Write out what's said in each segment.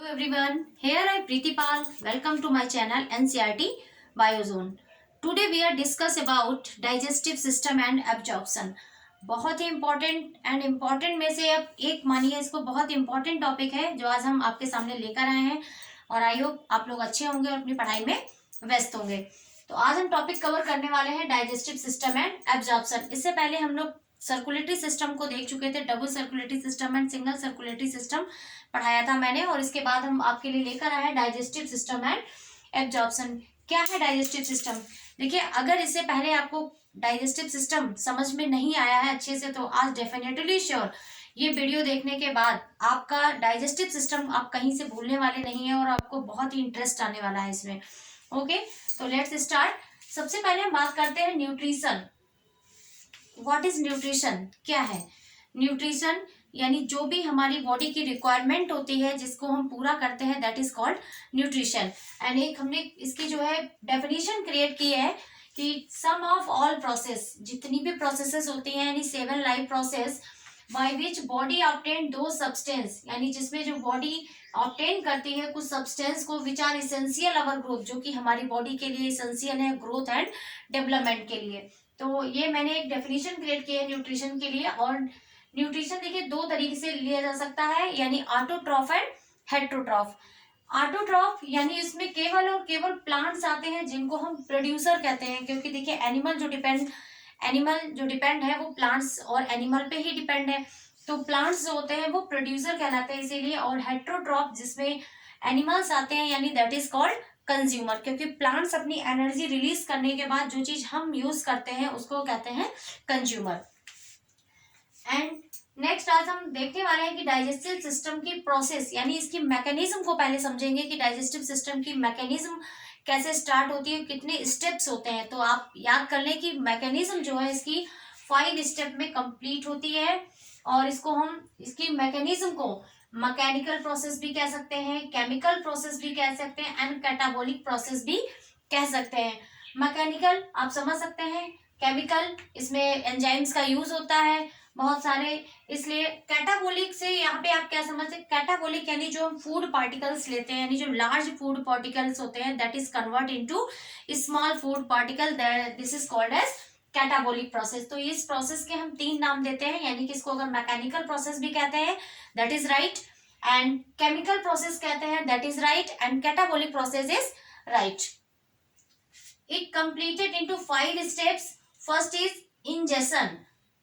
Hello everyone, here I Preetipal. Welcome to my channel NCERT Biozone. Today we are discuss about digestive system and absorption. बहुत ही important में से अब एक मानिए इसको बहुत इंपॉर्टेंट टॉपिक है जो आज हम आपके सामने लेकर आए हैं और आई होप आप लोग अच्छे होंगे और अपनी पढ़ाई में व्यस्त होंगे। तो आज हम टॉपिक कवर करने वाले हैं डाइजेस्टिव सिस्टम एंड एब्जॉर्प्शन। इससे पहले हम लोग सर्कुलेटरी सिस्टम को देख चुके थे, double circulatory system and single circulatory system पढ़ाया था मैंने, और इसके बाद हम आपके लिए लेकर आए हैं डाइजेस्टिव सिस्टम एंड एब्जॉर्प्शन। क्या है डाइजेस्टिव सिस्टम? देखिए, अगर इससे पहले आपको डाइजेस्टिव सिस्टम समझ में नहीं आया है अच्छे से तो आज डेफिनेटली श्योर ये वीडियो देखने के बाद आपका डाइजेस्टिव सिस्टम आप कहीं से भूलने वाले नहीं है और आपको बहुत ही इंटरेस्ट आने वाला है इसमें। ओके, तो लेट्स स्टार्ट। सबसे पहले हम बात करते हैं न्यूट्रिशन। What is nutrition? क्या है न्यूट्रिशन? यानी जो भी हमारी बॉडी की रिक्वायरमेंट होती है जिसको हम पूरा करते हैं, that is called nutrition. And एक हमने इसकी जो है डेफिनेशन क्रिएट की है कि सम ऑफ ऑल प्रोसेस, जितनी भी प्रोसेसेस होती हैं यानी 7 life process by which body obtain दो सब्सटेंस, यानी जिसमें जो बॉडी ऑब्टेन करती है कुछ सब्सटेंस को which are essential our growth, जो कि हमारी बॉडी के लिए इसेंशियल है ग्रोथ एंड डेवलपमेंट के लिए। तो ये मैंने एक डेफिनेशन क्रिएट की है न्यूट्रिशन के लिए। और न्यूट्रिशन देखिए दो तरीके से लिया जा सकता है, यानी ऑटोट्रॉफ एंड हेट्रोट्रॉफ। ऑटोट्रॉफ यानी इसमें केवल और केवल प्लांट्स आते हैं जिनको हम प्रोड्यूसर कहते हैं, क्योंकि देखिए एनिमल जो डिपेंड है वो प्लांट्स और एनिमल पे ही डिपेंड है, तो प्लांट्स जो होते हैं वो प्रोड्यूसर कहलाते हैं इसीलिए। और हेट्रोट्रॉफ जिसमें एनिमल्स आते हैं यानी दैट इज कॉल्ड कंज्यूमर, क्योंकि प्लांट्स अपनी एनर्जी रिलीज करने के बाद जो चीज हम यूज करते हैं उसको कहते हैं कंज्यूमर। एंड नेक्स्ट आज हम देखने वाले हैं कि डाइजेस्टिव सिस्टम की प्रोसेस यानी इसकी मैकेनिज्म को पहले समझेंगे कि डाइजेस्टिव सिस्टम की मैकेनिज्म कैसे स्टार्ट होती है, कितने स्टेप्स होते हैं। तो आप याद कर लें कि मैकेनिज्म जो है इसकी 5 स्टेप में कंप्लीट होती है, और इसकी मैकेनिज्म को मैकेनिकल प्रोसेस भी कह सकते हैं, केमिकल प्रोसेस भी कह सकते हैं एंड कैटाबॉलिक प्रोसेस भी कह सकते हैं। मैकेनिकल आप समझ सकते हैं, केमिकल इसमें एंजाइम्स का यूज होता है बहुत सारे, इसलिए कैटाबॉलिक से यहाँ पे आप क्या समझते हैं? कैटाबॉलिक यानी जो हम फूड पार्टिकल्स लेते हैं, यानी जो लार्ज फूड पार्टिकल्स होते हैं that is convert into small food particle, this is called as catabolic process. तो इस प्रोसेस के हम 3 नाम देते हैं, यानी कि इसको अगर मैकेनिकल प्रोसेस भी कहते हैं that is right, and chemical process कहते हैं that is right, and catabolic process is right. It completed into 5 steps. First is ingestion,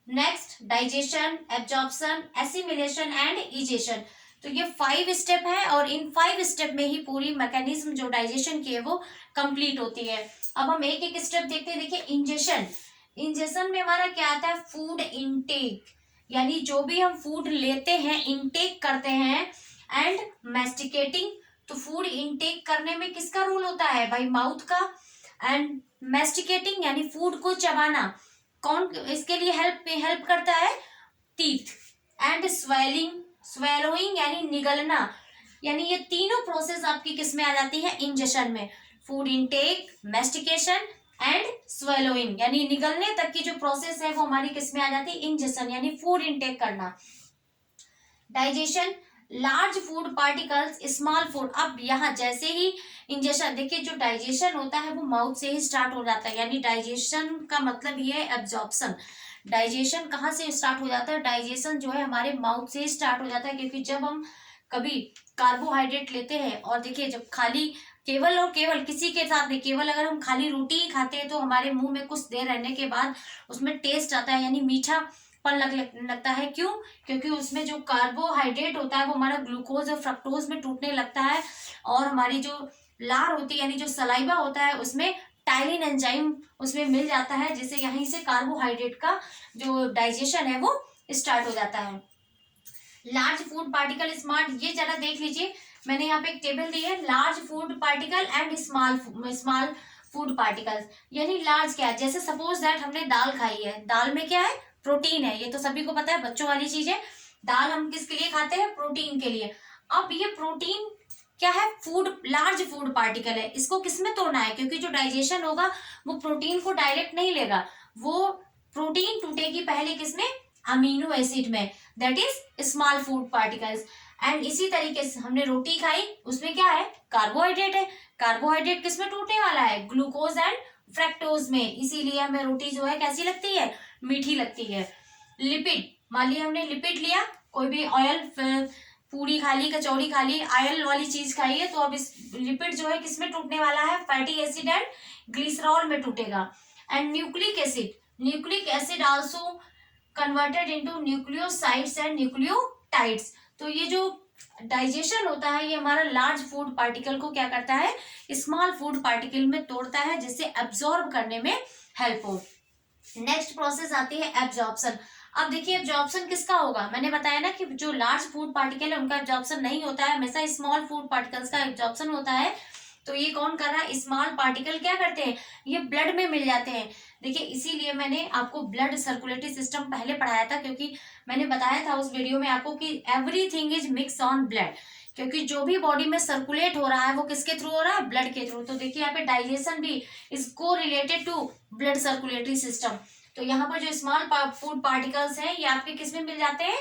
next digestion, absorption, assimilation and egestion. तो ये 5 स्टेप है और इन 5 स्टेप में ही पूरी मैकेनिज्म जो डाइजेशन की है वो कंप्लीट होती है। अब हम एक एक स्टेप देखते हैं। देखिए इंजेशन, इंजेशन में हमारा क्या आता है? फूड इनटेक, यानी जो भी हम फूड लेते हैं इनटेक करते हैं, एंड मैस्टिकेटिंग, तो फूड इनटेक करने में किसका रोल होता है? भाई माउथ का। एंड मैस्टिकेटिंग यानी फूड को चबाना, कौन इसके लिए हेल्प करता है? टीथ। एंड स्वेलोइंग यानी निगलना, यानी ये तीनों प्रोसेस आपकी किस में आ जाती है? इंजेशन में। Food intake, mastication and swallowing, यानी निगलने तक की जो प्रोसेस है वो हमारी किस में आ जाती है? इंजेशन, यानी फूड इनटेक करना। Digestion, large food particles, small food. अब यहाँ जैसे ही इंजेशन, देखिए जो डाइजेशन होता है वो माउथ से ही स्टार्ट हो जाता है, यानी डाइजेशन का मतलब ये है एब्जॉर्प्शन। डाइजेशन कहाँ से स्टार्ट हो जाता है? डाइजेशन जो है हमारे माउथ से ही स्टार्ट हो जाता है, क्योंकि जब हम कभी कार्बोहाइड्रेट लेते हैं, और देखिए जब खाली केवल और केवल किसी के साथ नहीं, केवल अगर हम खाली रोटी ही खाते हैं तो हमारे मुंह में कुछ देर रहने के बाद उसमें टेस्ट आता है, यानी मीठा पन लगता है। क्यों? क्योंकि उसमें जो कार्बोहाइड्रेट होता है वो हमारा ग्लूकोज और फ्रक्टोज में टूटने लगता है, और हमारी जो लार होती है यानी जो सलाइवा होता है उसमें टाइलिन एंजाइम उसमें मिल जाता है, जिससे यहीं से कार्बोहाइड्रेट का जो डाइजेशन है वो स्टार्ट हो जाता है। लार्ज फूड पार्टिकल, स्मॉल, ये जरा देख लीजिए, मैंने यहाँ पे एक टेबल दी है, large food particle and small food particles. यानी लार्ज क्या है? जैसे सपोज दैट हमने दाल खाई है, दाल में क्या है? प्रोटीन है, ये तो सभी को पता है, बच्चों वाली चीज है। दाल हम किसके लिए खाते हैं? प्रोटीन के लिए। अब ये प्रोटीन क्या है? फूड, लार्ज फूड पार्टिकल है, इसको किसमें तोड़ना है? क्योंकि जो डाइजेशन होगा वो प्रोटीन को डायरेक्ट नहीं लेगा, वो प्रोटीन टूटेगी पहले किसमें? अमीनो एसिड में, that is small food particles. And इसी तरीके से हमने रोटी खाई, उसमें क्या है, कार्बोहाइड्रेट है। कार्बोहाइड्रेट किसमें टूटने वाला है, ग्लूकोज एंड फ्रक्टोज में, इसीलिए हमें रोटी जो है कैसी लगती है, मीठी लगती है। लिपिड, मान लिया हमने लिपिड लिया, कोई भी ऑयल, पूरी खा ली, कचौड़ी खा ली, ऑयल वाली चीज खाई है, तो अब इस लिपिड जो है किसमें टूटने वाला है, फैटी एसिड एंड ग्लिसरॉल में टूटेगा। And nucleic acid, nucleic acid also converted into nucleosides and nucleotides. तो ये जो डाइजेशन होता है ये हमारा लार्ज फूड पार्टिकल को क्या करता है, स्मॉल फूड पार्टिकल में तोड़ता है, जिससे एब्जॉर्ब करने में हेल्प हो। नेक्स्ट प्रोसेस आती है एब्जॉर्प्शन। अब देखिए एब्जॉर्प्शन किसका होगा, मैंने बताया ना कि जो लार्ज फूड पार्टिकल है उनका एब्जॉर्प्शन नहीं होता है, हमेशा स्मॉल फूड पार्टिकल्स का एब्जॉर्प्शन होता है। तो ये कौन कर रहा है, स्मॉल पार्टिकल क्या करते हैं, ये ब्लड में मिल जाते हैं। देखिए इसीलिए मैंने आपको ब्लड सर्कुलेटरी सिस्टम पहले पढ़ाया था, क्योंकि मैंने बताया था उस वीडियो में आपको कि everything is mix on blood, क्योंकि जो भी बॉडी में सर्कुलेट हो रहा है वो किसके थ्रू हो रहा है, ब्लड के थ्रू। तो देखिए यहाँ पे डाइजेशन भी इज को related to blood circulatory system. तो यहाँ पर जो स्मॉल फूड पार्टिकल्स हैं ये आपके किस में मिल जाते हैं,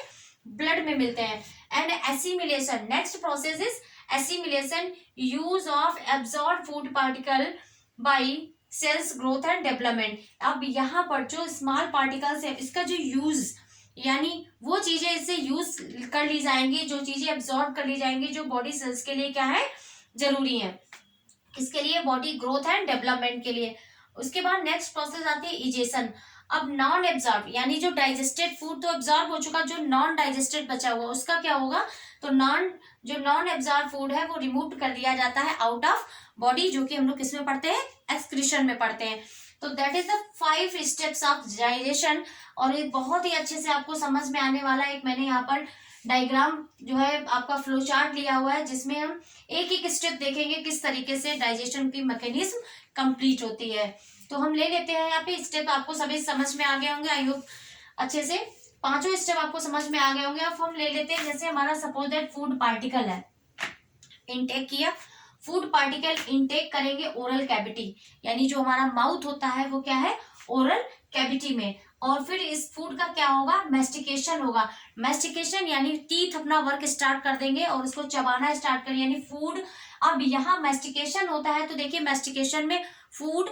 ब्लड में मिलते हैं। And assimilation, next process is assimilation, use of absorb food particle by cells growth and development. अब यहाँ पर जो स्मॉल पार्टिकल्स है इसका जो यूज, यानी वो चीजें इससे यूज कर ली जाएंगी, जो चीजें एब्जॉर्ब कर ली जाएंगी जो बॉडी सेल्स के लिए क्या है, जरूरी है, किसके लिए, बॉडी ग्रोथ एंड डेवलपमेंट के लिए। उसके बाद नेक्स्ट प्रोसेस आती है इजेशन। अब नॉन एब्जॉर्ब, यानी जो डाइजेस्टेड फूड तो एब्जॉर्ब हो चुका, जो नॉन डाइजेस्टेड बचा हुआ उसका क्या होगा, तो जो नॉन एब्जॉर्ब फूड है वो रिमूव कर दिया जाता है आउट ऑफ बॉडी, जो कि हम लोग किसमें पढ़ते हैं, एक्सक्रीशन में पढ़ते हैं। तो that is the 5 steps of digestion. और ये बहुत ही अच्छे से आपको समझ में आने वाला है। एक मैंने यहाँ पर डायग्राम जो है आपका फ्लो चार्ट लिया हुआ है, जिसमें हम एक एक स्टेप देखेंगे किस तरीके से डाइजेशन की मैकेनिज्म कंप्लीट होती है। तो हम ले लेते हैं यहाँ पे स्टेप, आपको सभी समझ में आ गए होंगे, आई होप अच्छे से 5 स्टेप आपको समझ में आ गए होंगे। अब हम ले लेते हैं, जैसे हमारा सपोज दैट फूड पार्टिकल है, इनटेक किया, फूड पार्टिकल इनटेक करेंगे ओरल कैविटी, यानी जो हमारा माउथ होता है वो क्या है, ओरल कैविटी में। और फिर इस फूड का क्या होगा, मेस्टिकेशन होगा। मेस्टिकेशन यानी टीथ अपना वर्क स्टार्ट कर देंगे और उसको चबाना स्टार्ट करें, यानी फूड। अब यहाँ मेस्टिकेशन होता है, तो देखिए मेस्टिकेशन में फूड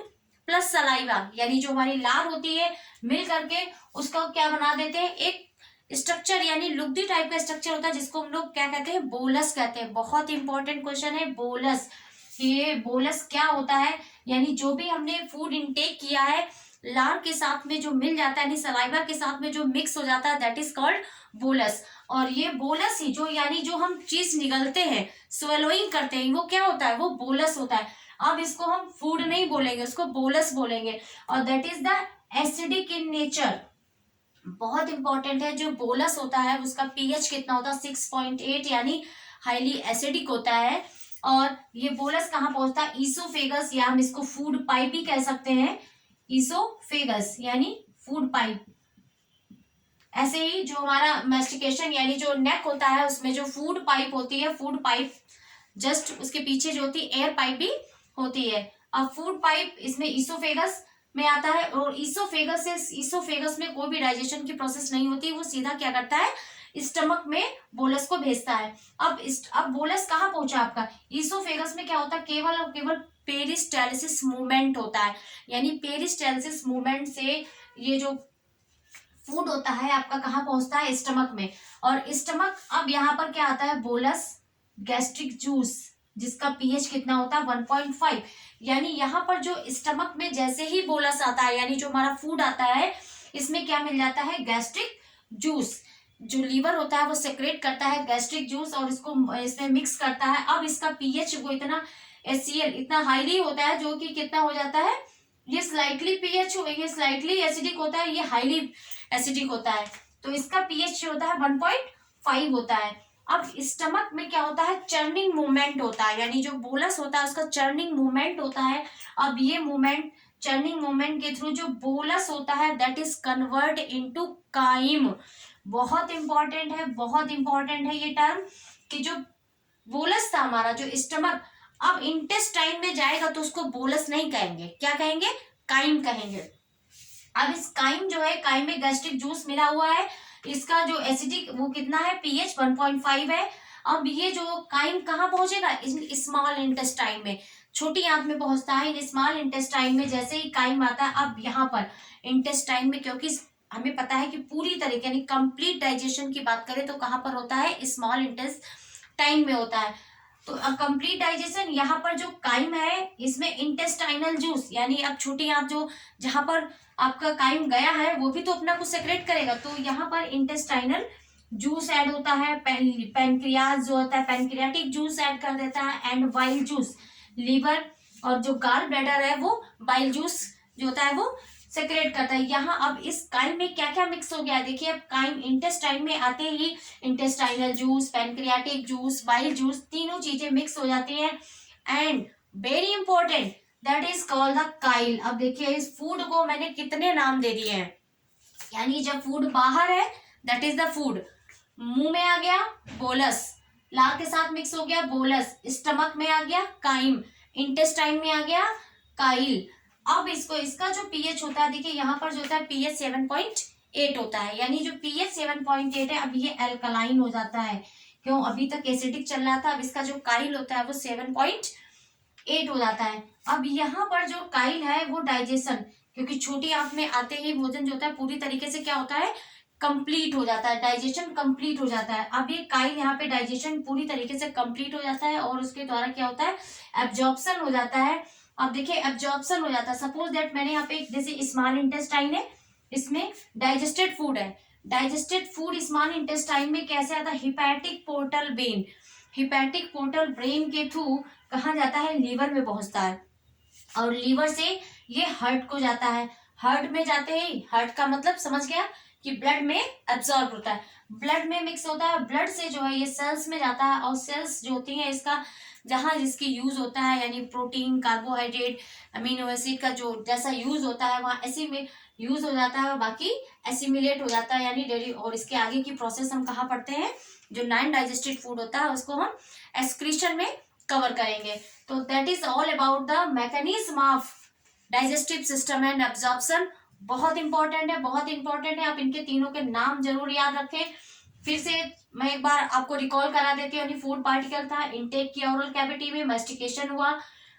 प्लस सलाइवा, यानी जो हमारी लार होती है मिल करके उसका क्या बना देते हैं, एक स्ट्रक्चर, यानी लुगदी टाइप का स्ट्रक्चर होता है, जिसको हम लोग क्या कहते हैं, बोलस कहते हैं। बहुत इंपॉर्टेंट क्वेश्चन है बोलस। ये बोलस क्या होता है, यानी जो भी हमने फूड इनटेक किया है लार के साथ में जो मिल जाता है, यानी सलाइवा के साथ में जो मिक्स हो जाता है, दैट इज कॉल्ड बोलस। और ये बोलस ही जो, यानी जो हम चीज निगलते हैं, स्वेलोइंग करते हैं, वो क्या होता है, वो बोलस होता है। अब इसको हम फूड नहीं बोलेंगे, उसको बोलस बोलेंगे। और that is the acidic in nature. बहुत इंपॉर्टेंट है, जो बोलस होता है उसका पीएच कितना होता है, 6.8, यानी हाईली एसिडिक होता है। और ये बोलस कहाँ पहुंचता है, ईसोफेगस, या हम इसको फूड पाइप भी कह सकते हैं, ईसोफेगस यानी फूड पाइप। ऐसे ही जो हमारा मेस्टिकेशन यानी जो नेक होता है उसमें जो फूड पाइप होती है, फूड पाइप जस्ट उसके पीछे जो होती है एयर पाइप भी होती है। अब फूड पाइप इसमें ईसोफेगस में आता है, और ईसोफेगस में कोई भी डाइजेशन की प्रोसेस नहीं होती, वो सीधा क्या करता है, स्टमक में बोलस को भेजता है। अब बोलस कहाँ पहुंचा आपका, ईसोफेगस में क्या होता है, केवल और केवल पेरिस्टालसिस मूवमेंट होता है, यानी पेरिस्टालसिस मूवमेंट से ये जो फूड होता है आपका कहाँ पहुंचता है, स्टमक में। और स्टमक, अब यहाँ पर क्या आता है, बोलस, गैस्ट्रिक जूस, जिसका पीएच कितना होता है 1.5, यानी यहाँ पर जो स्टमक में जैसे ही बोलस आता है, यानी जो हमारा फूड आता है, इसमें क्या मिल जाता है, गैस्ट्रिक जूस। जो लीवर होता है वो सेक्रेट करता है गैस्ट्रिक जूस और इसको इसमें मिक्स करता है। अब इसका पीएच वो इतना HCl इतना हाईली होता है, जो कि कितना हो जाता है, ये स्लाइटली पीएच, ये स्लाइटली एसिडिक होता है, ये हाईली एसिडिक होता है। तो इसका पीएच होता है 1.5 होता है। अब स्टमक में क्या होता है, चर्निंग मूवमेंट होता है, यानी जो बोलस होता है उसका चर्निंग मूवमेंट होता है। अब ये मूवमेंट, चर्निंग मूवमेंट के थ्रू जो बोलस होता है that is convert into chyme. बहुत इंपॉर्टेंट है, बहुत इंपॉर्टेंट है ये टर्म, कि जो बोलस था हमारा, जो स्टमक अब इंटेस्टाइन में जाएगा तो उसको बोलस नहीं कहेंगे, क्या कहेंगे, काइम कहेंगे। अब इस काइम जो है, काइम में गैस्ट्रिक जूस मिला हुआ है, इसका जो एसिडिक वो कितना है, पीएच 1.5 है। अब ये जो काइम कहाँ पहुंचेगा, स्मॉल इंटेस्टाइन में, छोटी आंत में पहुंचता है। इन स्मॉल इंटेस्टाइन में जैसे ही काइम आता है, अब यहाँ पर इंटेस्टाइन में, क्योंकि हमें पता है कि पूरी तरीके यानी कंप्लीट डाइजेशन की बात करें तो कहाँ पर होता है, स्मॉल इंटेस्टाइन में होता है। तो कंप्लीट डाइजेशन, यहाँ पर जो काइम है इसमें इंटेस्टाइनल जूस, यानी अब छोटी आंत जो जहां पर आपका काइम गया है वो भी तो अपना कुछ सेक्रेट करेगा, तो यहाँ पर इंटेस्टाइनल जूस ऐड होता है। पैनक्रियाज जो होता है पैनक्रियाटिक जूस ऐड कर देता है, एंड बाइल जूस, लीवर और जो गाल ब्लैडर है वो बाइल जूस जो होता है वो सेक्रेट करता है। यहाँ अब इस काइम में क्या क्या मिक्स हो गया, देखिए अब काइम इंटेस्टाइन में आते ही intestinal juice, pancreatic juice, bile juice, तीनों चीजें मिक्स हो जाती हैं, and very important that is called the chyle. अब देखिए इस फूड को मैंने कितने नाम दे दिए हैं, यानी जब फूड बाहर है दैट इज द फूड, मुंह में आ गया बोलस, ला के साथ मिक्स हो गया बोलस, स्टमक में आ गया काइम, इंटेस्टाइन में आ गया काइल। अब इसको इसका जो पीएच होता है, देखिए यहाँ पर जो होता है पीएच 7.8 होता है, यानी जो पीएच 7.8 है अब ये एल्कलाइन हो जाता है। क्यों, अभी तक एसिडिक चल रहा था, अब इसका जो काइल होता है वो 7.8 हो जाता है। अब यहाँ पर जो काइल है वो डाइजेशन, क्योंकि छोटी आंत में आते ही भोजन जो होता है पूरी तरीके से क्या होता है, कंप्लीट हो जाता है, डाइजेशन कंप्लीट हो जाता है। अब ये काइल यहाँ पे डाइजेशन पूरी तरीके से कंप्लीट हो जाता है और उसके द्वारा क्या होता है, एब्जॉर्प्शन हो जाता है। अब देखिए एब्जॉर्प्शन हो जाता है, सपोज दैट मैंने यहाँ पे जैसे स्मॉल इंटेस्टाइन है, इसमें डाइजेस्टेड फूड है, डाइजेस्टेड फूड स्मॉल इंटेस्टाइन में कैसे आता है, hepatic portal vein, hepatic portal brain के थ्रू कहाँ जाता है, लीवर में पहुंचता है, और लीवर से ये हार्ट को जाता है, हार्ट में जाते ही, हार्ट का मतलब समझ गया कि ब्लड में एब्जॉर्ब होता है, ब्लड में मिक्स होता है, ब्लड से जो है ये सेल्स में जाता है, और सेल्स जो होती है इसका जहां जिसकी यूज होता है, यानी प्रोटीन, कार्बोहाइड्रेट, अमीनो एसिड का जो जैसा यूज होता है वहां ऐसे में यूज हो जाता है, और बाकी एसिमिलेट हो जाता है, यानी डेली। और इसके आगे की प्रोसेस हम कहाँ पढ़ते हैं, जो नॉन डाइजेस्टेड फूड होता है उसको हम एक्सक्रीशन में कवर करेंगे। तो that is all about the mechanism of digestive system and absorption. बहुत इंपॉर्टेंट है, बहुत इंपॉर्टेंट है, आप इनके तीनों के नाम जरूर याद रखें। फिर से मैं एक बार आपको रिकॉल करा देती हूँ, यानी फूड पार्टिकल था, इनटेक किया ओरल कैविटी में, मैस्टिकेशन हुआ,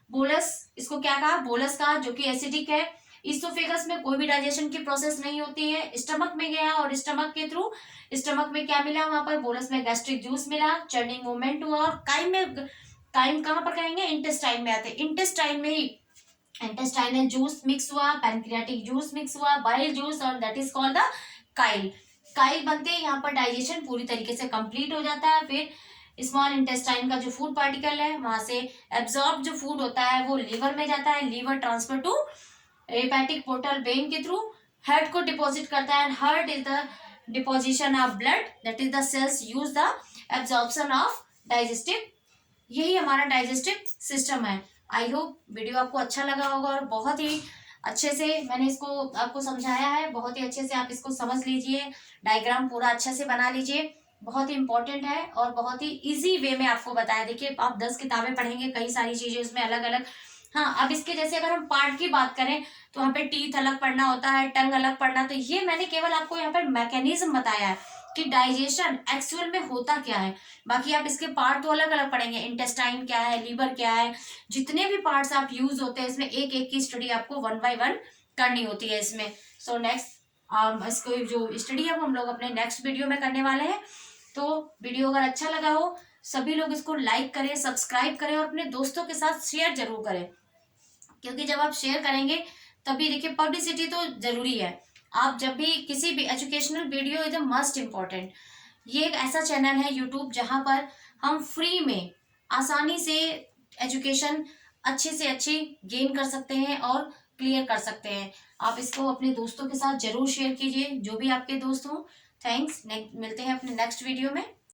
बोलस, इसको क्या कहा, बोलस कहा, जो कि एसिडिक है, इसोफेगस में कोई भी डाइजेशन की प्रोसेस नहीं होती है, स्टमक में गया और स्टमक के थ्रू स्टमक में क्या मिला, वहां पर बोलस में गैस्ट्रिक जूस मिला, चर्निंग मूवमेंट हुआ, और काइम में, काइम कहाँ पर कहेंगे, इंटेस्टाइन में आते, इंटेस्टाइन में ही इंटेस्टाइनल जूस मिक्स हुआ, पैनक्रियाटिक जूस मिक्स हुआ, बाइल जूस, और that is called the Kyle. Kyle बनते हैं यहाँ पर डाइजेशन पूरी तरीके से कंप्लीट हो जाता है, फिर स्मॉल इंटेस्टाइन का जो फूड पार्टिकल है वहां से एब्जॉर्ब जो फूड होता है वो लीवर में जाता है, liver transfer to hepatic portal vein के थ्रू हार्ट को डिपॉजिट करता है, heart is the deposition of blood, that is the cells use the absorption of digestive. यही हमारा डाइजेस्टिव सिस्टम है। आई होप वीडियो आपको अच्छा लगा होगा, और बहुत ही अच्छे से मैंने इसको आपको समझाया है, बहुत ही अच्छे से आप इसको समझ लीजिए, डायग्राम पूरा अच्छे से बना लीजिए, बहुत ही इंपॉर्टेंट है और बहुत ही इजी वे में आपको बताया। देखिए आप 10 किताबें पढ़ेंगे, कई सारी चीजें उसमें अलग अलग। हाँ, अब इसके जैसे अगर हम पार्ट की बात करें तो यहाँ पे टीथ अलग पढ़ना होता है, टंग अलग पढ़ना, तो ये मैंने केवल आपको यहाँ पर मैकेनिज्म बताया है कि डाइजेशन एक्चुअल में होता क्या है। बाकी आप इसके पार्ट तो अलग अलग पढ़ेंगे, इंटेस्टाइन क्या है, लीवर क्या है, जितने भी पार्ट्स आप यूज होते हैं इसमें एक एक की स्टडी आपको 1 by 1 करनी होती है इसमें। सो नेक्स्ट इसको जो स्टडी है वो हम लोग अपने नेक्स्ट वीडियो में करने वाले हैं। तो वीडियो अगर अच्छा लगा हो, सभी लोग इसको लाइक करें, सब्सक्राइब करें, और अपने दोस्तों के साथ शेयर जरूर करें, क्योंकि जब आप शेयर करेंगे तभी, देखिए पब्लिसिटी तो जरूरी है। आप जब भी किसी भी educational video is the must important. ये एक ऐसा चैनल है यूट्यूब जहां पर हम फ्री में आसानी से एजुकेशन अच्छे से अच्छी गेन कर सकते हैं और क्लियर कर सकते हैं। आप इसको अपने दोस्तों के साथ जरूर शेयर कीजिए, जो भी आपके दोस्त हों। थैंक्स, मिलते हैं अपने नेक्स्ट वीडियो में।